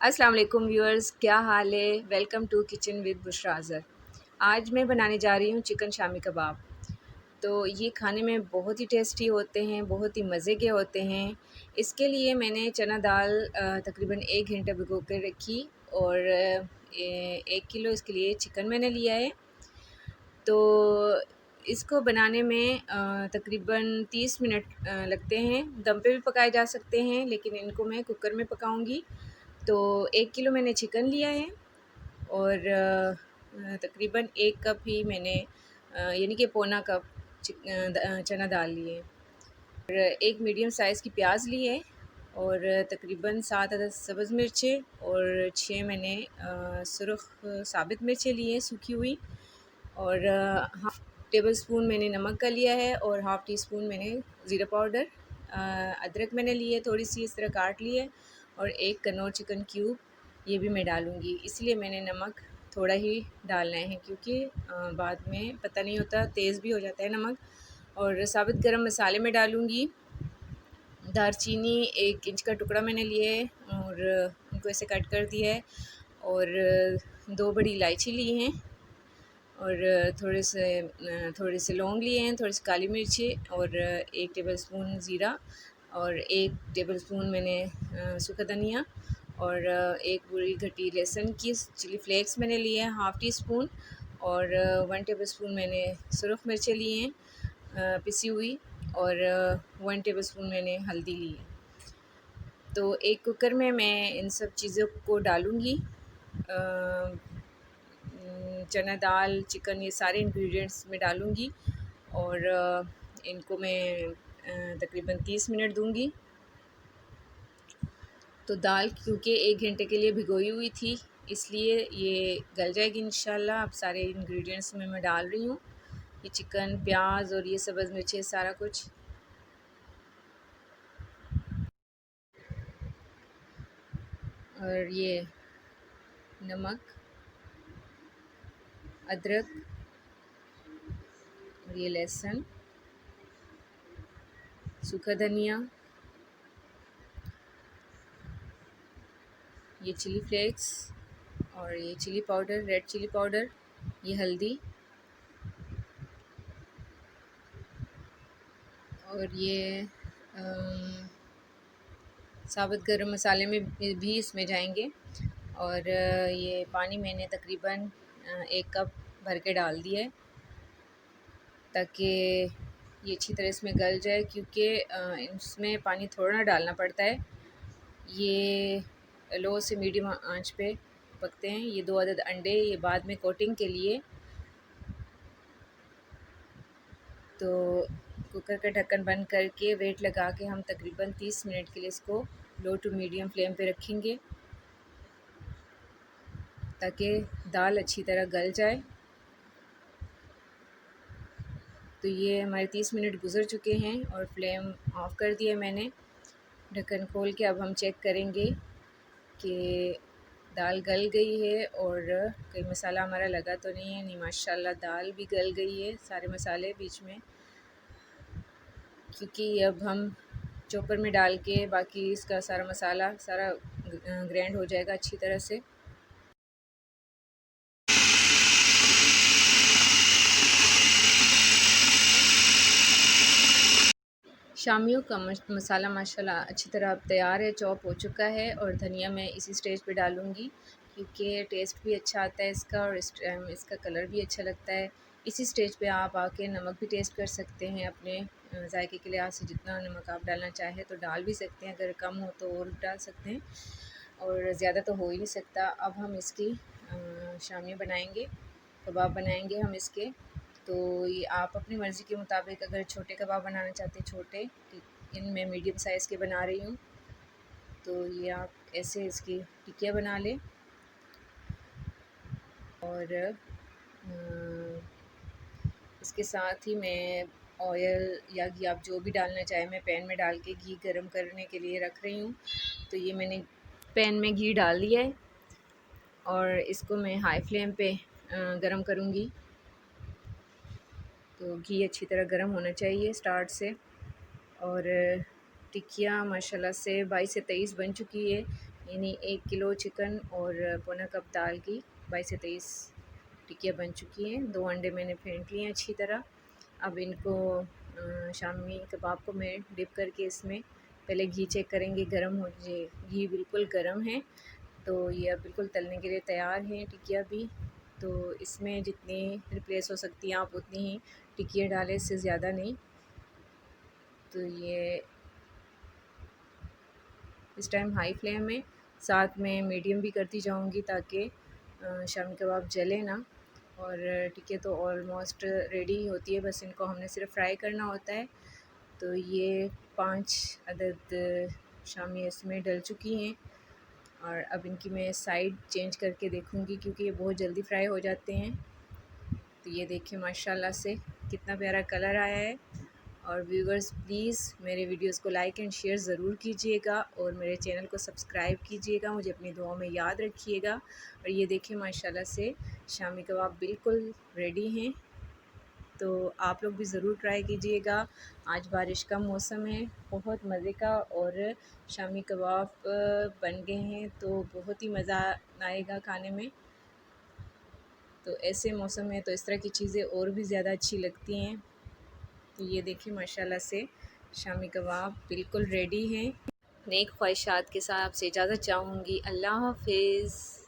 अस्सलाम वालेकुम व्यूअर्स, क्या हाल है। Welcome to kitchen with Bushra Azhar. आज मैं बनाने जा रही हूँ चिकन शामी कबाब। तो ये खाने में बहुत ही टेस्टी होते हैं, बहुत ही मज़े के होते हैं। इसके लिए मैंने चना दाल तकरीबन 1 घंटा भिगो कर रखी और 1 किलो इसके लिए चिकन मैंने लिया है। तो इसको बनाने में तकरीबन 30 मिनट लगते हैं। दम पे भी पकाए जा सकते हैं, लेकिन इनको मैं कुकर में पकाऊंगी। तो 1 किलो मैंने चिकन लिया है और तकरीबन 1 कप ही मैंने यानी कि पौना कप चना दाल लिए और एक मीडियम साइज़ की प्याज ली है और तकरीबन 7 अदद सब्ज़ मिर्चें और 6 मैंने सुरख साबित मिर्चें ली हैं सूखी हुई और हाफ़ टेबल स्पून मैंने नमक का लिया है और हाफ़ टी स्पून मैंने ज़ीरा पाउडर। अदरक मैंने ली है थोड़ी सी, इस तरह काट ली है और एक कनौर चिकन क्यूब ये भी मैं डालूँगी। इसलिए मैंने नमक थोड़ा ही डालना है, क्योंकि बाद में पता नहीं होता, तेज़ भी हो जाता है नमक। और साबित गरम मसाले में डालूँगी। दालचीनी 1 इंच का टुकड़ा मैंने लिए है और उनको ऐसे कट कर दिया है और 2 बड़ी इलायची ली हैं और थोड़े से लौंग लिए हैं, थोड़ी सी काली मिर्ची और 1 टेबलस्पून ज़ीरा और 1 टेबलस्पून मैंने सूखा धनिया और 1 पूरी घटी लहसुन की चिली फ्लेक्स मैंने लिए हैं हाफ़ टी स्पून और 1 टेबलस्पून मैंने सुरख मिर्चें लिए हैं पिसी हुई और 1 टेबलस्पून मैंने हल्दी ली है। तो एक कुकर में मैं इन सब चीज़ों को डालूँगी। चना दाल, चिकन, ये सारे इंग्रेडिएंट्स मैं डालूँगी और इनको मैं तकरीबन 30 मिनट दूँगी। तो दाल क्योंकि 1 घंटे के लिए भिगोई हुई थी, इसलिए ये गल जाएगी इंशाल्लाह। अब सारे इंग्रेडिएंट्स मैं डाल रही हूँ, ये चिकन, प्याज और ये सब्ज़ मिर्चें, सारा कुछ। और ये नमक, अदरक और ये लहसुन, सूखा धनिया, ये चिली फ्लेक्स और ये chilli powder, red chilli powder, ये हल्दी और ये साबुत गरम मसाले में भी इसमें जाएंगे। और ये पानी मैंने तकरीबन 1 कप भर के डाल दिया है, ताकि ये अच्छी तरह इसमें गल जाए, क्योंकि इसमें पानी थोड़ा ना डालना पड़ता है। ये लो से मीडियम आंच पे पकते हैं। ये 2 अदद अंडे, ये बाद में कोटिंग के लिए। तो कुकर का ढक्कन बंद करके वेट लगा के हम तकरीबन 30 मिनट के लिए इसको लो टू मीडियम फ्लेम पे रखेंगे, ताकि दाल अच्छी तरह गल जाए। तो ये हमारे 30 मिनट गुज़र चुके हैं और फ्लेम ऑफ़ कर दिया मैंने। ढक्कन खोल के अब हम चेक करेंगे कि दाल गल गई है और कोई मसाला हमारा लगा तो नहीं है। नहीं, माशाल्लाह दाल भी गल गई है, सारे मसाले बीच में, क्योंकि अब हम चॉपर में डाल के बाकी इसका सारा मसाला सारा ग्राइंड हो जाएगा अच्छी तरह से। शामियों का मसाला माशाल्लाह अच्छी तरह अब तैयार है, चॉप हो चुका है। और धनिया मैं इसी स्टेज पे डालूँगी, क्योंकि टेस्ट भी अच्छा आता है इसका और इसका कलर भी अच्छा लगता है। इसी स्टेज पे आप आके नमक भी टेस्ट कर सकते हैं अपने जायके के लिहाज से। जितना नमक आप डालना चाहें तो डाल भी सकते हैं, अगर कम हो तो और डाल सकते हैं, और ज़्यादा तो हो ही नहीं सकता। अब हम इसकी शामी बनाएंगे, कबाब बनाएंगे हम इसके। तो ये आप अपनी मर्ज़ी के मुताबिक, अगर छोटे कबाब बनाना चाहते हैं छोटे, इनमें मीडियम साइज़ के बना रही हूँ, तो ये आप ऐसे इसकी टिक्कियाँ बना लें। और इसके साथ ही मैं ऑयल या घी, आप जो भी डालना चाहें, मैं पैन में डाल के घी गरम करने के लिए रख रही हूँ। तो ये मैंने पैन में घी डाल दिया है और इसको मैं हाई फ्लेम पे गरम करूँगी। तो घी अच्छी तरह गरम होना चाहिए स्टार्ट से। और टिक्कियाँ माशाल्लाह से 22 से 23 बन चुकी है। यानी 1 किलो चिकन और पौना कप दाल की 22 से 23 टिक्कियाँ बन चुकी हैं। 2 अंडे मैंने फेंट लिए अच्छी तरह। अब इनको शामी कबाब को मैं डिप करके इसमें पहले घी चेक करेंगे, गरम हो जाए। घी बिल्कुल गरम है, तो ये अब बिल्कुल तलने के लिए तैयार हैं टिक्कियाँ भी। तो इसमें जितनी रिप्लेस हो सकती हैं आप उतनी ही टिक्कियाँ डालें, इससे ज़्यादा नहीं। तो ये इस टाइम हाई फ्लेम में, साथ में मीडियम भी करती जाऊंगी ताकि शामी कबाब जले ना। और टिक्कियाँ तो ऑलमोस्ट रेडी होती है, बस इनको हमने सिर्फ फ्राई करना होता है। तो ये 5 अदद शामी इसमें डल चुकी हैं और अब इनकी मैं साइड चेंज करके देखूंगी क्योंकि ये बहुत जल्दी फ्राई हो जाते हैं। तो ये देखिए माशाल्लाह से कितना प्यारा कलर आया है। और व्यूवर्स प्लीज़ मेरे वीडियोस को लाइक एंड शेयर ज़रूर कीजिएगा और मेरे चैनल को सब्सक्राइब कीजिएगा, मुझे अपनी दुआओं में याद रखिएगा। और ये देखिए माशाल्लाह से शामी कबाब बिल्कुल रेडी हैं, तो आप लोग भी ज़रूर ट्राई कीजिएगा। आज बारिश का मौसम है, बहुत मज़े का और शामी कबाब बन गए हैं, तो बहुत ही मज़ा आएगा खाने में। तो ऐसे मौसम में तो इस तरह की चीज़ें और भी ज़्यादा अच्छी लगती हैं। तो ये देखिए माशाल्लाह से शामी कबाब बिल्कुल रेडी हैं। नेक ख्वाहिशात के साथ आपसे इजाज़त चाहूँगी। अल्लाह हाफ़िज़।